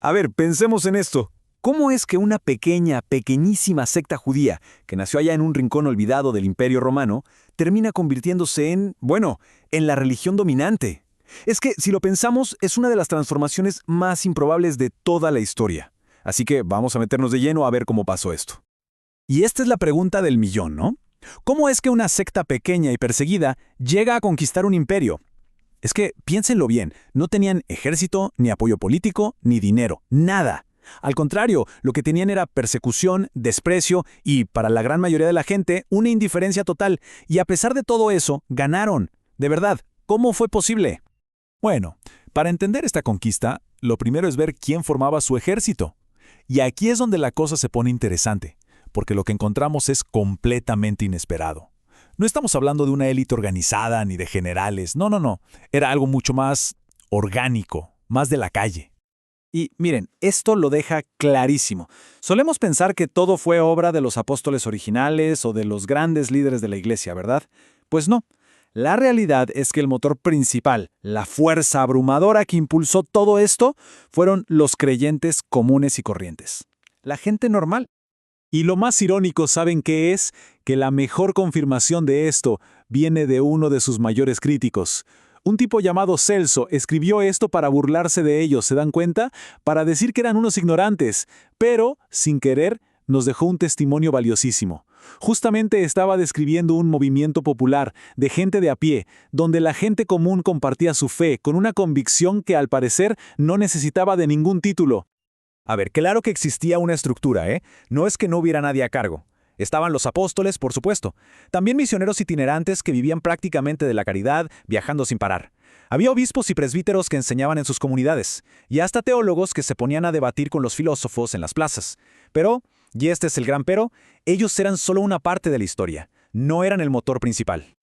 A ver, pensemos en esto. ¿Cómo es que una pequeña, pequeñísima secta judía, que nació allá en un rincón olvidado del Imperio Romano, termina convirtiéndose en, bueno, en la religión dominante? Es que, si lo pensamos, es una de las transformaciones más improbables de toda la historia. Así que vamos a meternos de lleno a ver cómo pasó esto. Y esta es la pregunta del millón, ¿no? ¿Cómo es que una secta pequeña y perseguida llega a conquistar un imperio? Es que, piénsenlo bien, no tenían ejército, ni apoyo político, ni dinero, nada. Al contrario, lo que tenían era persecución, desprecio y, para la gran mayoría de la gente, una indiferencia total. Y a pesar de todo eso, ganaron. De verdad, ¿cómo fue posible? Bueno, para entender esta conquista, lo primero es ver quién formaba su ejército. Y aquí es donde la cosa se pone interesante, porque lo que encontramos es completamente inesperado. No estamos hablando de una élite organizada ni de generales, no, no, no. Era algo mucho más orgánico, más de la calle. Y miren, esto lo deja clarísimo. Solemos pensar que todo fue obra de los apóstoles originales o de los grandes líderes de la iglesia, ¿verdad? Pues no. La realidad es que el motor principal, la fuerza abrumadora que impulsó todo esto, fueron los creyentes comunes y corrientes. La gente normal. Y lo más irónico, ¿saben qué es? Que la mejor confirmación de esto viene de uno de sus mayores críticos. Un tipo llamado Celso escribió esto para burlarse de ellos, ¿se dan cuenta? Para decir que eran unos ignorantes, pero, sin querer, nos dejó un testimonio valiosísimo. Justamente estaba describiendo un movimiento popular, de gente de a pie, donde la gente común compartía su fe con una convicción que al parecer no necesitaba de ningún título. A ver, claro que existía una estructura, ¿eh? No es que no hubiera nadie a cargo. Estaban los apóstoles, por supuesto. También misioneros itinerantes que vivían prácticamente de la caridad, viajando sin parar. Había obispos y presbíteros que enseñaban en sus comunidades, y hasta teólogos que se ponían a debatir con los filósofos en las plazas. Pero, y este es el gran pero, ellos eran solo una parte de la historia, no eran el motor principal.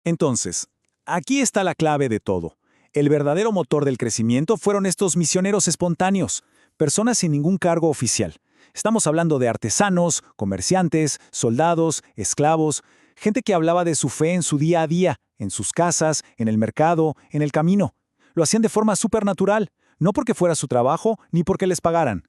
Entonces, aquí está la clave de todo. El verdadero motor del crecimiento fueron estos misioneros espontáneos, personas sin ningún cargo oficial. Estamos hablando de artesanos, comerciantes, soldados, esclavos, gente que hablaba de su fe en su día a día, en sus casas, en el mercado, en el camino. Lo hacían de forma supernatural, no porque fuera su trabajo ni porque les pagaran.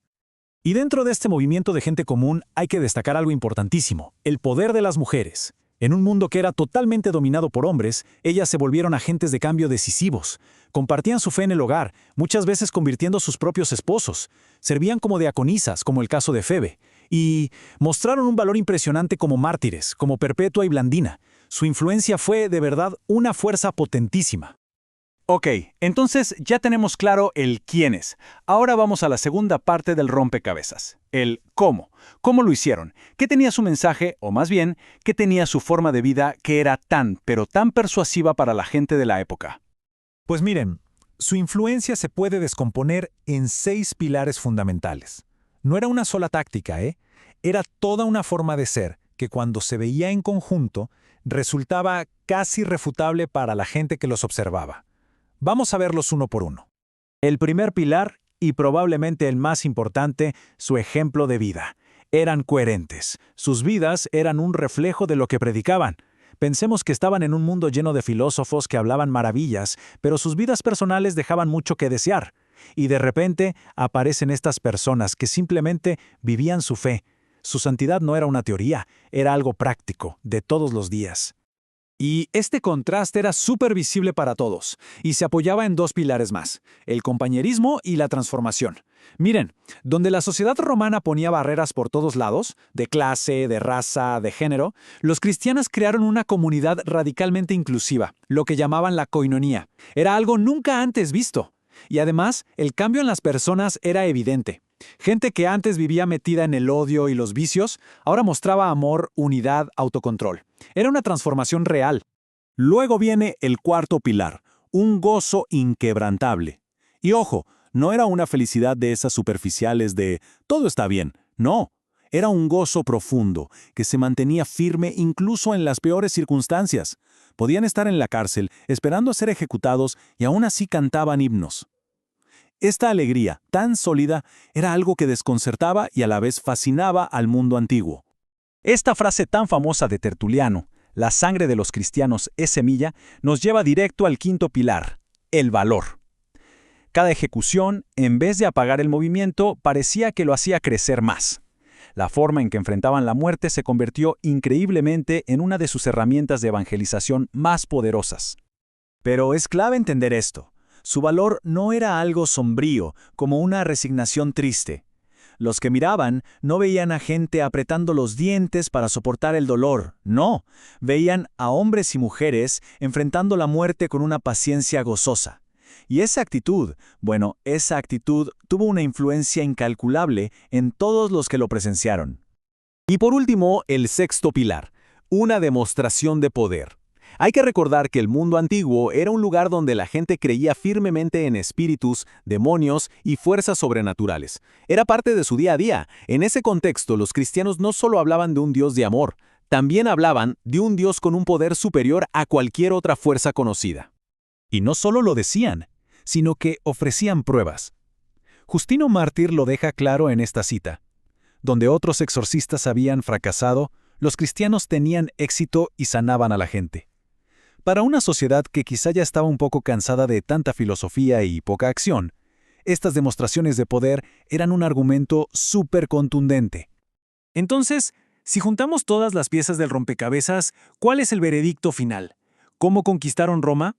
Y dentro de este movimiento de gente común hay que destacar algo importantísimo, el poder de las mujeres. En un mundo que era totalmente dominado por hombres, ellas se volvieron agentes de cambio decisivos. Compartían su fe en el hogar, muchas veces convirtiendo a sus propios esposos. Servían como diaconisas, como el caso de Febe. Y mostraron un valor impresionante como mártires, como Perpetua y Blandina. Su influencia fue, de verdad, una fuerza potentísima. Ok, entonces ya tenemos claro el quiénes. Ahora vamos a la segunda parte del rompecabezas, el cómo. ¿Cómo lo hicieron? ¿Qué tenía su mensaje, o más bien, qué tenía su forma de vida que era tan, pero tan persuasiva para la gente de la época? Pues miren, su influencia se puede descomponer en 6 pilares fundamentales. No era una sola táctica, ¿eh? Era toda una forma de ser que cuando se veía en conjunto, resultaba casi irrefutable para la gente que los observaba. Vamos a verlos uno por uno. El primer pilar, y probablemente el más importante, su ejemplo de vida. Eran coherentes. Sus vidas eran un reflejo de lo que predicaban. Pensemos que estaban en un mundo lleno de filósofos que hablaban maravillas, pero sus vidas personales dejaban mucho que desear. Y de repente aparecen estas personas que simplemente vivían su fe. Su santidad no era una teoría, era algo práctico, de todos los días. Y este contraste era súper visible para todos, y se apoyaba en 2 pilares más, el compañerismo y la transformación. Miren, donde la sociedad romana ponía barreras por todos lados, de clase, de raza, de género, los cristianos crearon una comunidad radicalmente inclusiva, lo que llamaban la koinonía. Era algo nunca antes visto. Y además, el cambio en las personas era evidente. Gente que antes vivía metida en el odio y los vicios, ahora mostraba amor, unidad, autocontrol. Era una transformación real. Luego viene el cuarto pilar, un gozo inquebrantable. Y ojo, no era una felicidad de esas superficiales de todo está bien, no. Era un gozo profundo, que se mantenía firme incluso en las peores circunstancias. Podían estar en la cárcel, esperando a ser ejecutados, y aún así cantaban himnos. Esta alegría, tan sólida, era algo que desconcertaba y a la vez fascinaba al mundo antiguo. Esta frase tan famosa de Tertuliano, la sangre de los cristianos es semilla, nos lleva directo al quinto pilar, el valor. Cada ejecución, en vez de apagar el movimiento, parecía que lo hacía crecer más. La forma en que enfrentaban la muerte se convirtió increíblemente en una de sus herramientas de evangelización más poderosas. Pero es clave entender esto. Su valor no era algo sombrío, como una resignación triste. Los que miraban no veían a gente apretando los dientes para soportar el dolor, no, veían a hombres y mujeres enfrentando la muerte con una paciencia gozosa. Y esa actitud tuvo una influencia incalculable en todos los que lo presenciaron. Y por último, el sexto pilar, una demostración de poder. Hay que recordar que el mundo antiguo era un lugar donde la gente creía firmemente en espíritus, demonios y fuerzas sobrenaturales. Era parte de su día a día. En ese contexto, los cristianos no solo hablaban de un Dios de amor, también hablaban de un Dios con un poder superior a cualquier otra fuerza conocida. Y no solo lo decían, sino que ofrecían pruebas. Justino Mártir lo deja claro en esta cita. Donde otros exorcistas habían fracasado, los cristianos tenían éxito y sanaban a la gente. Para una sociedad que quizá ya estaba un poco cansada de tanta filosofía y poca acción, estas demostraciones de poder eran un argumento súper contundente. Entonces, si juntamos todas las piezas del rompecabezas, ¿cuál es el veredicto final? ¿Cómo conquistaron Roma?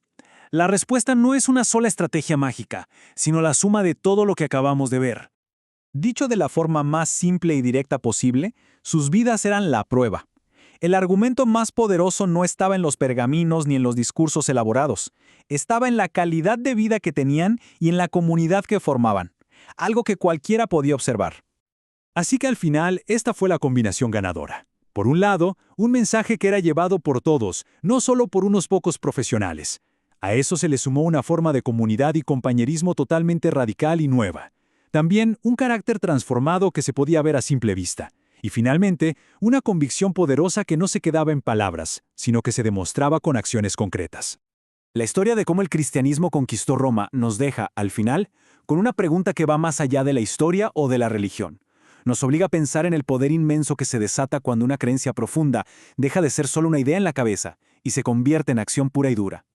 La respuesta no es una sola estrategia mágica, sino la suma de todo lo que acabamos de ver. Dicho de la forma más simple y directa posible, sus vidas eran la prueba. El argumento más poderoso no estaba en los pergaminos ni en los discursos elaborados. Estaba en la calidad de vida que tenían y en la comunidad que formaban, algo que cualquiera podía observar. Así que al final, esta fue la combinación ganadora. Por un lado, un mensaje que era llevado por todos, no solo por unos pocos profesionales. A eso se le sumó una forma de comunidad y compañerismo totalmente radical y nueva. También un carácter transformado que se podía ver a simple vista. Y finalmente, una convicción poderosa que no se quedaba en palabras, sino que se demostraba con acciones concretas. La historia de cómo el cristianismo conquistó Roma nos deja, al final, con una pregunta que va más allá de la historia o de la religión. Nos obliga a pensar en el poder inmenso que se desata cuando una creencia profunda deja de ser solo una idea en la cabeza y se convierte en acción pura y dura.